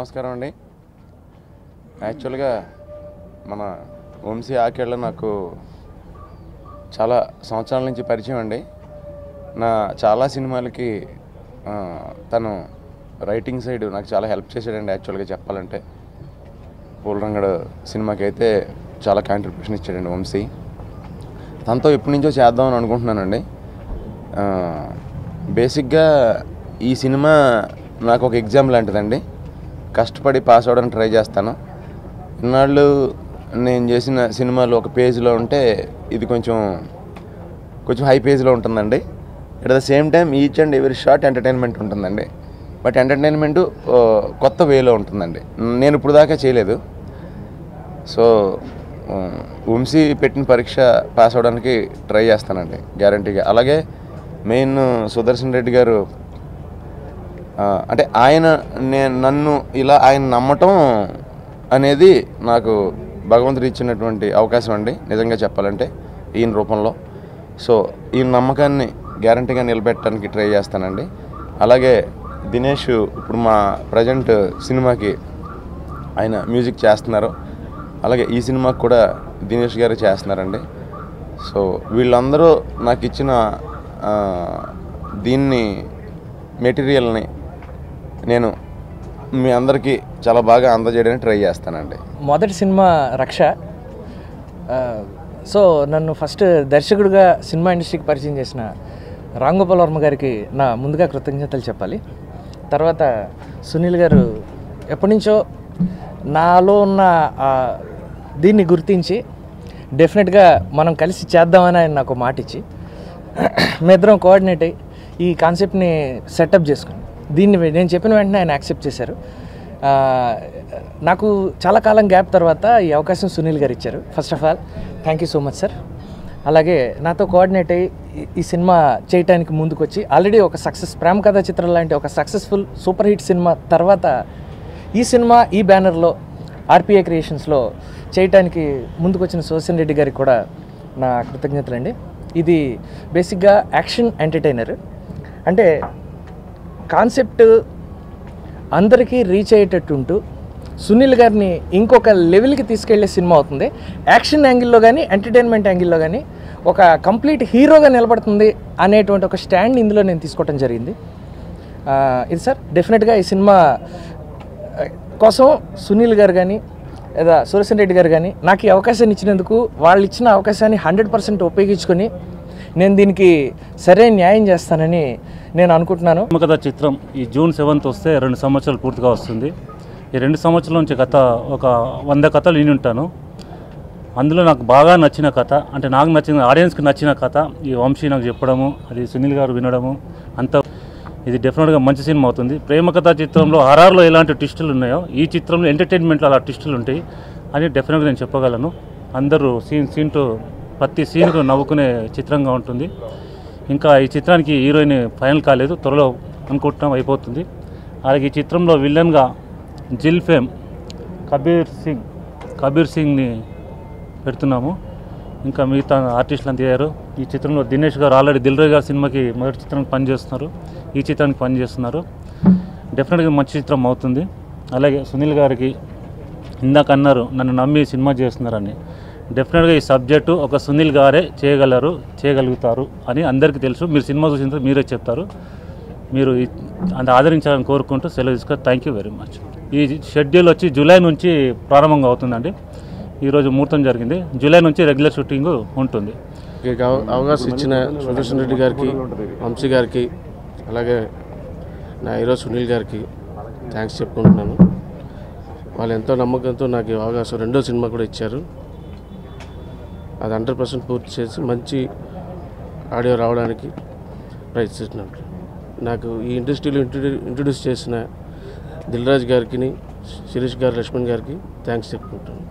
నమస్కారం అండి. యాక్చువల్గా మన వంశీ ఆకేళ్ళ నాకు చాలా సంవత్సరాల నుంచి పరిచయం అండి. నా చాలా సినిమాలకి తను రైటింగ్ సైడ్ నాకు చాలా హెల్ప్ చేశాడండి. యాక్చువల్గా చెప్పాలంటే పూలరంగడు సినిమాకి అయితే చాలా కాంట్రిబ్యూషన్ ఇచ్చాడండి వంశీ. తనతో ఎప్పటి నుంచో చేద్దామని అనుకుంటున్నానండి. బేసిక్గా ఈ సినిమా నాకు ఒక ఎగ్జామ్ లాంటిదండి. కష్టపడి పాస్ అవ్వడానికి ట్రై చేస్తాను. ఇన్నాళ్ళు నేను చేసిన సినిమాలు ఒక పేజ్లో ఉంటే ఇది కొంచెం హై పేజ్లో ఉంటుందండి. At the same time each and every short entertainment ఉంటుందండి. బట్ ఎంటర్టైన్మెంటు కొత్త వేలో ఉంటుందండి. నేను ఇప్పుడు దాకా చేయలేదు. సో వంశీ పెట్టిన పరీక్ష పాస్ అవ్వడానికి ట్రై చేస్తానండి గ్యారంటీగా. అలాగే మెయిన్ సుదర్శన్ రెడ్డి గారు అంటే నన్ను ఇలా ఆయన నమ్మటం అనేది నాకు భగవంతుడు ఇచ్చినటువంటి అవకాశం అండి నిజంగా చెప్పాలంటే ఈయన రూపంలో. సో ఈ నమ్మకాన్ని గ్యారంటీగా నిలబెట్టడానికి ట్రై చేస్తానండి. అలాగే దినేష్ ఇప్పుడు మా ప్రజెంట్ సినిమాకి ఆయన మ్యూజిక్ చేస్తున్నారు. అలాగే ఈ సినిమాకి కూడా దినేష్ గారు చేస్తున్నారండి. సో వీళ్ళందరూ నాకు ఇచ్చిన దీన్ని మెటీరియల్ని నేను మీ అందరికీ చాలా బాగా అందజేయడానికి ట్రై చేస్తానండి. మొదటి సినిమా రక్ష. సో నన్ను ఫస్ట్ దర్శకుడిగా సినిమా ఇండస్ట్రీకి పరిచయం చేసిన రామ్ గోపాల్ వర్మ గారికి నా ముందుగా కృతజ్ఞతలు చెప్పాలి. తర్వాత సునీల్ గారు ఎప్పటి నుంచో నాలో ఉన్న దీన్ని గుర్తించి డెఫినెట్గా మనం కలిసి చేద్దామని ఆయన నాకు మాట ఇచ్చి మేమిద్దరం కోఆర్డినేట్ అయ్యి ఈ కాన్సెప్ట్ని సెటప్ చేసుకుని దీన్ని నేను చెప్పిన వెంటనే ఆయన యాక్సెప్ట్ చేశారు. నాకు చాలా కాలం గ్యాప్ తర్వాత ఈ అవకాశం సునీల్ గారు ఇచ్చారు. First of all thank you so much sir. అలాగే నాతో కోఆర్డినేట్ అయ్యి ఈ సినిమా చేయడానికి ముందుకు వచ్చి ఆల్రెడీ ఒక ప్రేమ కథా చిత్రం లాంటి ఒక సక్సెస్ఫుల్ సూపర్ హిట్ సినిమా తర్వాత ఈ సినిమా ఈ బ్యానర్లో ఆర్పిఐ క్రియేషన్స్లో చేయటానికి ముందుకు వచ్చిన సుదర్శన్ రెడ్డి గారికి కూడా నా కృతజ్ఞతలండి. ఇది బేసిక్గా యాక్షన్ ఎంటర్టైనర్. అంటే కాన్సెప్ట్ అందరికీ రీచ్ అయ్యేటట్టు ఉంటూ సునీల్ గారిని ఇంకొక లెవెల్కి తీసుకెళ్లే సినిమా అవుతుంది. యాక్షన్ యాంగిల్లో కానీ ఎంటర్టైన్మెంట్ యాంగిల్లో కానీ ఒక కంప్లీట్ హీరోగా నిలబడుతుంది అనేటువంటి ఒక స్టాండ్ ఇందులో నేను తీసుకోవడం జరిగింది. ఇది సార్ డెఫినెట్గా ఈ సినిమా కోసం సునీల్ గారు కానీ లేదా సుదర్శన్ రెడ్డి గారు కానీ నాకు ఈ అవకాశాన్ని ఇచ్చినందుకు వాళ్ళు ఇచ్చిన అవకాశాన్ని 100% ఉపయోగించుకొని నేను దీనికి సరైన న్యాయం చేస్తానని నేను అనుకుంటున్నాను. కథ చిత్రం ఈ జూన్ 7th వస్తే 2 సంవత్సరాలు పూర్తిగా వస్తుంది. ఈ 2 సంవత్సరాల నుంచి కథ ఒక 100 కథలు విని ఉంటాను. అందులో నాకు బాగా నచ్చిన కథ అంటే నాకు నచ్చిన ఆడియన్స్కి నచ్చిన కథ ఈ వంశీ నాకు చెప్పడము, అది సునీల్ గారు వినడము, అంత ఇది డెఫినెట్గా మంచి సినిమా అవుతుంది. ప్రేమ కథా చిత్రంలో ఆర్ఆర్లో ఎలాంటి ట్విస్టులు ఉన్నాయో ఈ చిత్రంలో ఎంటర్టైన్మెంట్లో అలా ట్విస్టులు ఉంటాయి అని డెఫినెట్గా నేను చెప్పగలను. అందరూ సీన్ టు ప్రతి సీన్కు నవ్వుకునే చిత్రంగా ఉంటుంది. ఇంకా ఈ చిత్రానికి హీరోయిన్ ఫైనల్ కాలేదు, త్వరలో అనుకుంటున్నాం అయిపోతుంది. అలాగే ఈ చిత్రంలో విలన్గా జిల్ ఫేమ్ కబీర్ సింగ్ని పెడుతున్నాము. ఇంకా మిగతా ఆర్టిస్టులు అంత అయ్యారు. ఈ చిత్రంలో దినేష్ గారు ఆల్రెడీ దిల్ రాజు గారి సినిమాకి మొదటి చిత్రానికి పనిచేస్తున్నారు, ఈ చిత్రానికి పనిచేస్తున్నారు. డెఫినెట్గా మంచి చిత్రం అవుతుంది. అలాగే సునీల్ గారికి ఇందాక అన్నారు నన్ను నమ్మి సినిమా చేస్తున్నారని. డెఫినెట్గా ఈ సబ్జెక్టు ఒక సునీల్ గారే చేయగలుగుతారు అని అందరికీ తెలుసు. మీరు సినిమా చూసిన తర్వాత మీరే చెప్తారు. మీరు అంత ఆదరించాలని కోరుకుంటూ సెలవు తీసుకొని థ్యాంక్ యూ వెరీ మచ్. ఈ షెడ్యూల్ వచ్చి జూలై నుంచి ప్రారంభంగా అవుతుందండి. ఈరోజు ముహూర్తం జరిగింది. జూలై నుంచి రెగ్యులర్ షూటింగ్ ఉంటుంది. అవకాశం ఇచ్చిన సుదర్శన్ రెడ్డి గారికి, వంశీ గారికి, అలాగే నా హీరో సునీల్ గారికి థ్యాంక్స్ చెప్పుకుంటున్నాను. వాళ్ళు ఎంతో నమ్మకంతో నాకు ఈ అవకాశం 2వ సినిమా కూడా ఇచ్చారు. అది 100% పూర్తి చేసి మంచి ఆడియో రావడానికి ప్రయత్నిస్తున్నాను. నాకు ఈ ఇండస్ట్రీలో ఇంట్రడ్యూస్ చేసిన దిల్ రాజు గారికి, శిరీష్ గారు, లక్ష్మణ్ గారికి థ్యాంక్స్ చెప్పుకుంటున్నాను.